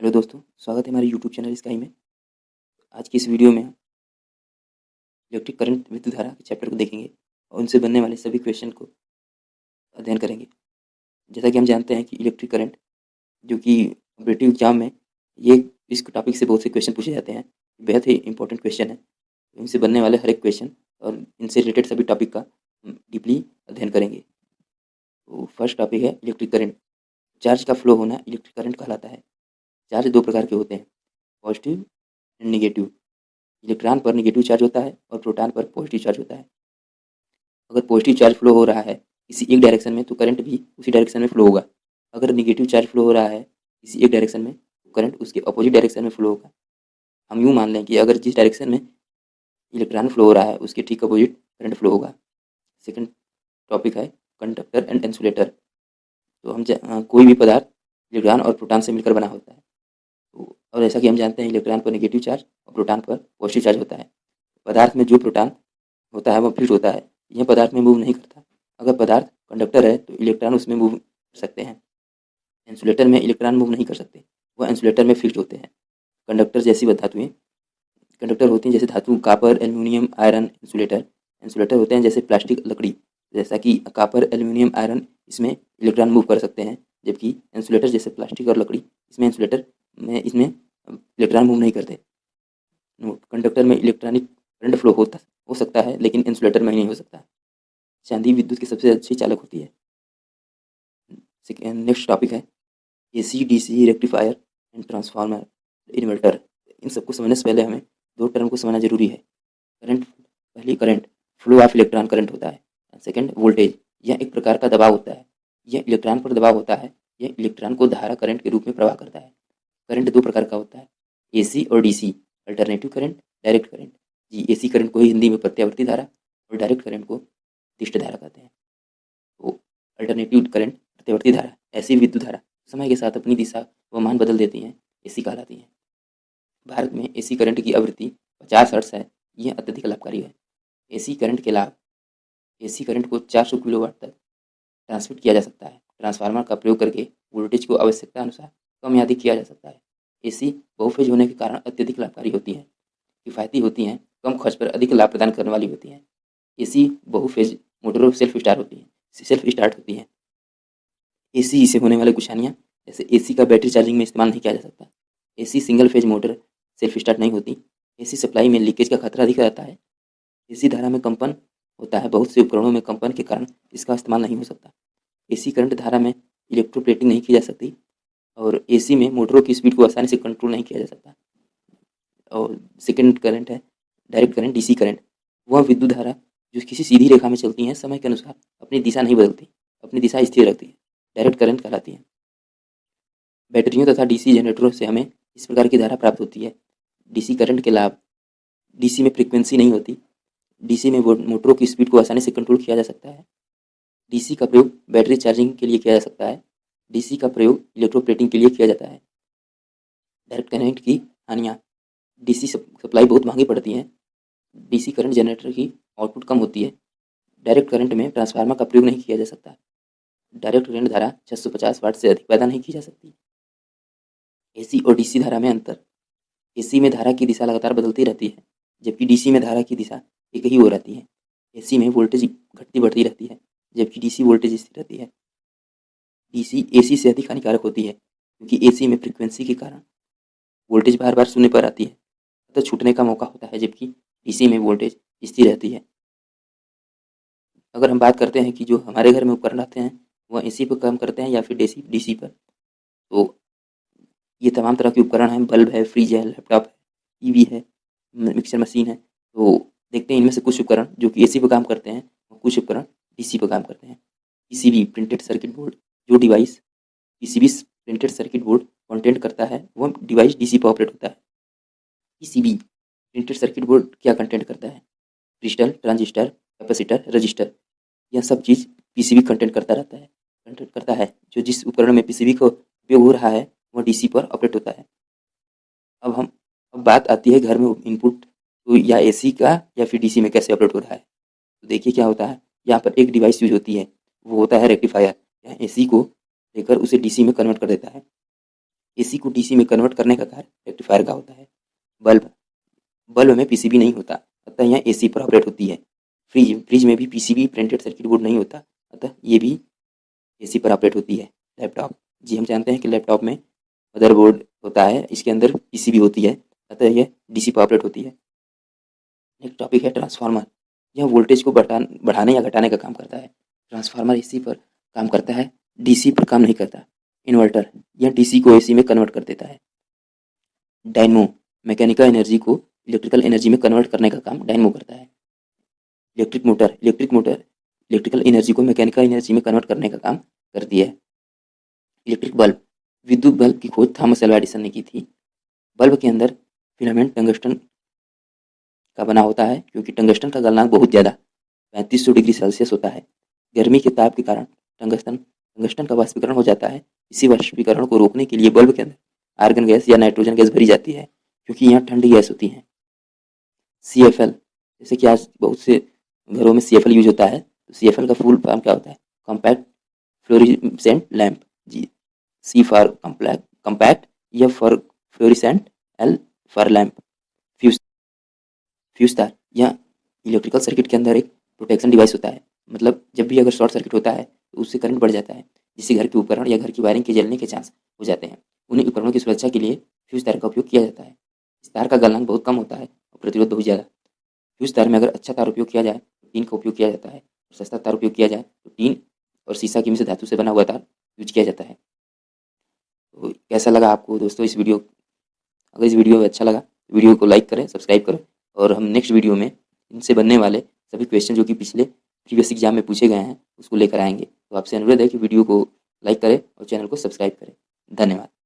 Hello दोस्तों, स्वागत है हमारे यूट्यूब चैनल स्काई में। आज की इस वीडियो में हम इलेक्ट्रिक करंट विद्युत धारा के चैप्टर को देखेंगे और उनसे बनने वाले सभी क्वेश्चन को अध्ययन करेंगे। जैसा कि हम जानते हैं कि इलेक्ट्रिक करंट जो कि कॉम्पिटिटिव एग्जाम में ये इस टॉपिक से बहुत से क्वेश्चन पूछे जाते हैं, बेहद ही इंपॉर्टेंट क्वेश्चन है। तो इनसे बनने वाले हर एक क्वेश्चन और इनसे रिलेटेड सभी टॉपिक का डीपली अध्ययन करेंगे। तो फर्स्ट टॉपिक है इलेक्ट्रिक करंट। चार्ज का फ्लो होना इलेक्ट्रिक करंट कहलाता है। चार्ज दो प्रकार के होते हैं, पॉजिटिव एंड निगेटिव। इलेक्ट्रॉन पर नेगेटिव चार्ज होता है और प्रोटॉन पर पॉजिटिव चार्ज होता है। अगर पॉजिटिव चार्ज फ्लो हो रहा है किसी एक डायरेक्शन में तो करंट भी उसी डायरेक्शन में फ्लो होगा। अगर नेगेटिव चार्ज फ्लो हो रहा है किसी एक डायरेक्शन में तो करंट उसके अपोजिट डायरेक्शन में फ्लो होगा। हम यूँ मान लें कि अगर जिस डायरेक्शन में इलेक्ट्रॉन फ्लो हो रहा है उसके ठीक अपोजिट करंट फ्लो होगा। सेकंड टॉपिक है कंडक्टर एंड इंसुलेटर। तो कोई भी पदार्थ इलेक्ट्रॉन और प्रोटॉन से मिलकर बना होता है। तो और जैसा कि हम जानते हैं इलेक्ट्रॉन पर नेगेटिव चार्ज और प्रोटॉन पर पॉजिटिव चार्ज होता है। पदार्थ में जो प्रोटॉन होता है वह फिक्स होता है, यह पदार्थ में मूव नहीं करता। अगर पदार्थ कंडक्टर है तो इलेक्ट्रॉन उसमें मूव कर सकते हैं। इंसुलेटर में इलेक्ट्रॉन मूव नहीं कर सकते, वह इंसुलेटर में फिक्स्ड होते हैं। कंडक्टर जैसी धातुएं कंडक्टर होती हैं जैसे धातु copper, aluminium, iron. Insulator insulator होते हैं जैसे प्लास्टिक, लकड़ी। जैसा कि कापर, एल्यूमिनियम, आयरन इसमें इलेक्ट्रॉन मूव कर सकते हैं, जबकि इंसुलेटर जैसे प्लास्टिक और लकड़ी इसमें इलेक्ट्रॉन मूव नहीं करते। कंडक्टर में इलेक्ट्रॉनिक करंट फ्लो हो सकता है लेकिन इंसुलेटर में नहीं हो सकता। चांदी विद्युत की सबसे अच्छी चालक होती है। नेक्स्ट टॉपिक है AC, DC, rectifier and transformer, inverter. इन सबको समझने से पहले हमें दो टर्म को समझना जरूरी है। Current flow of electron current होता है। सेकंड वोल्टेज, यह एक प्रकार का दबाव होता है। यह इलेक्ट्रॉन पर दबाव होता है। यह इलेक्ट्रॉन को धारा करंट के रूप में प्रवाह करता है। करंट दो प्रकार का होता है, एसी और DC. Alternative current, direct current. जी, एसी करंट को ही हिंदी में प्रत्यावर्ती धारा और डायरेक्ट करंट को दिष्ट धारा कहते हैं। तो अल्टरनेटिव करंट, प्रत्यावर्ती धारा, ऐसी विद्युत धारा समय के साथ अपनी दिशा व मान बदल देती हैं, एसी कहलाती हैं। भारत में एसी करंट की आवृत्ति 50 हर्ट्ज है। यह अत्यधिक लाभकारी है। एसी करंट के लाभ, एसी करंट को 400 किलोवाट तक ट्रांसमिट किया जा सकता है। ट्रांसफार्मर का प्रयोग करके वोल्टेज को आवश्यकता अनुसार कम या अधिक किया जा सकता है। एसी बहुफेज होने के कारण अत्यधिक लाभकारी होती है, किफ़ायती होती हैं, कम खर्च पर अधिक लाभ प्रदान करने वाली होती हैं। एसी बहुफेज मोटरों सेल्फ स्टार्ट होती हैं। एसी से होने वाली कुशानियाँ, जैसे एसी का बैटरी चार्जिंग में इस्तेमाल नहीं किया जा सकता। AC single phase motor self start नहीं होती। एसी सप्लाई में लीकेज का खतरा अधिक रहता है। एसी धारा में कंपन होता है, बहुत से उपकरणों में कंपन के कारण इसका इस्तेमाल नहीं हो सकता। एसी करंट धारा में इलेक्ट्रोप्लेटिंग नहीं की जा सकती और एसी में मोटरों की स्पीड को आसानी से कंट्रोल नहीं किया जा सकता। और सेकंड करंट है डायरेक्ट करंट, डीसी करंट। वह विद्युत धारा जो किसी सीधी रेखा में चलती हैं, समय के अनुसार अपनी दिशा नहीं बदलती, अपनी दिशा स्थिर रखती है, डायरेक्ट करंट कहलाती है। बैटरियों तथा डीसी जनरेटरों से हमें इस प्रकार की धारा प्राप्त होती है। डीसी करंट के लाभ, डीसी में फ्रीक्वेंसी नहीं होती। डीसी में मोटरों की स्पीड को आसानी से कंट्रोल किया जा सकता है। डीसी का प्रयोग बैटरी चार्जिंग के लिए किया जा सकता है। डीसी का प्रयोग इलेक्ट्रोप्लेटिंग के लिए किया जाता है। डायरेक्ट करंट की हानियाँ, डीसी सप्लाई बहुत महंगी पड़ती है। डीसी करंट जनरेटर की आउटपुट कम होती है। डायरेक्ट करंट में ट्रांसफार्मर का प्रयोग नहीं किया जा सकता। डायरेक्ट करंट धारा 650 वाट से अधिक पैदा नहीं की जा सकती। एसी और डीसी धारा में अंतर, एसी में धारा की दिशा लगातार बदलती रहती है, जबकि डीसी में धारा की दिशा एक ही हो रहती है। एसी में वोल्टेज घटती बढ़ती रहती है, जबकि डीसी वोल्टेज स्थिर रहती है। डीसी एसी से अधिक हानिकारक होती है क्योंकि एसी में फ्रीक्वेंसी के कारण वोल्टेज बार बार शून्य पर आती है, तो छूटने का मौका होता है, जबकि डीसी में वोल्टेज स्थिर रहती है। अगर हम बात करते हैं कि जो हमारे घर में उपकरण आते हैं वह एसी पर काम करते हैं या फिर डीसी पर, तो ये तमाम तरह के उपकरण हैं। बल्ब है, फ्रिज है, लैपटॉप है, टीवी है, मिक्सर मशीन है। तो देखते हैं इनमें से कुछ उपकरण जो कि एसी पर काम करते हैं और कुछ उपकरण डीसी पर काम करते हैं। पीसीबी प्रिंटेड सर्किट बोर्ड, जो device PCB printed circuit board content करता है वह डिवाइस डीसी पर ऑपरेट होता है। पीसीबी प्रिंटेड सर्किट बोर्ड क्या कंटेंट करता है? क्रिस्टल, ट्रांजिस्टर, कैपेसिटर, रजिस्टर, यह सब चीज़ पीसीबी कंटेंट करता है। जो जिस उपकरण में पीसीबी का उपयोग हो रहा है वह डीसी पर ऑपरेट होता है। अब बात आती है घर में इनपुट, तो या एसी का या फिर डीसी में कैसे ऑपरेट हो रहा है। तो देखिए क्या होता है, यहाँ पर एक डिवाइस यूज होती है, वो होता है रेक्टिफायर। यह एसी को लेकर उसे डीसी में कन्वर्ट कर देता है। एसी को डीसी में कन्वर्ट करने का कार्य रेक्टिफायर का होता है। बल्ब में पीसीबी नहीं होता, अतः यहाँ एसी पर ऑपरेट होती है। फ्रिज में भी पीसीबी प्रिंटेड सर्किट बोर्ड नहीं होता, अतः ये भी एसी पर ऑपरेट होती है। लैपटॉप, जी हम जानते हैं कि लैपटॉप में मदरबोर्ड होता है, इसके अंदर पीसीबी होती है, अतः यह डीसी पर ऑपरेट होती है। नेक्स्ट टॉपिक है ट्रांसफार्मर। यह वोल्टेज को बढ़ाने या घटाने का काम करता है। ट्रांसफार्मर एसी पर काम करता है, डीसी पर काम नहीं करता। इन्वर्टर, यह डीसी को एसी में कन्वर्ट कर देता है। डायनमो, मैकेनिकल एनर्जी को इलेक्ट्रिकल एनर्जी में कन्वर्ट करने का काम डायनमो करता है। इलेक्ट्रिक मोटर इलेक्ट्रिकल एनर्जी को मैकेनिकल एनर्जी में कन्वर्ट करने का काम करती है। इलेक्ट्रिक बल्ब, विद्युत बल्ब की खोज थॉमस एल्वा एडिसन ने की थी। बल्ब के अंदर फिलामेंट टंगस्टन का बना होता है, क्योंकि टंगस्टन का गलनांक बहुत ज़्यादा 3500 डिग्री सेल्सियस होता है। गर्मी के ताप के कारण टंगस्टन का वाष्पीकरण हो जाता है। इसी वाष्पीकरण को रोकने के लिए बल्ब के अंदर आर्गन गैस या नाइट्रोजन गैस भरी जाती है, क्योंकि यहाँ ठंडी गैस होती है। CFL, जैसे कि आज बहुत से घरों में CFL यूज होता है, तो CFL का फुल फॉर्म क्या होता है? Compact fluorescent lamp. जी, C for compact, F for fluorescent, L for lamp. Fuse तार, यह इलेक्ट्रिकल सर्किट के अंदर एक प्रोटेक्शन डिवाइस होता है। मतलब जब भी अगर शॉर्ट सर्किट होता है तो उससे करंट बढ़ जाता है, जिससे घर के उपकरण या घर की वायरिंग के जलने के चांस हो जाते हैं। उन्हीं उपकरणों की सुरक्षा के लिए फ्यूज तार का उपयोग किया जाता है। इस तार का गलनांक बहुत कम होता है और प्रतिरोध बहुत ज़्यादा। फ्यूज तार में अगर अच्छा तार उपयोग किया जाए तो टीन का उपयोग किया जाता है, और सस्ता तार उपयोग किया जाए तो टीन और शीशा की मिश्र धातु से बना हुआ तार यूज किया जाता है। तो कैसा लगा आपको दोस्तों इस वीडियो? अगर इस वीडियो में अच्छा लगा तो वीडियो को लाइक करें, सब्सक्राइब करें, और हम नेक्स्ट वीडियो में इनसे बनने वाले सभी क्वेश्चन जो कि पिछले प्रीवियस एग्जाम में पूछे गए हैं उसको लेकर आएंगे। तो आपसे अनुरोध है कि वीडियो को लाइक करें और चैनल को सब्सक्राइब करें। धन्यवाद।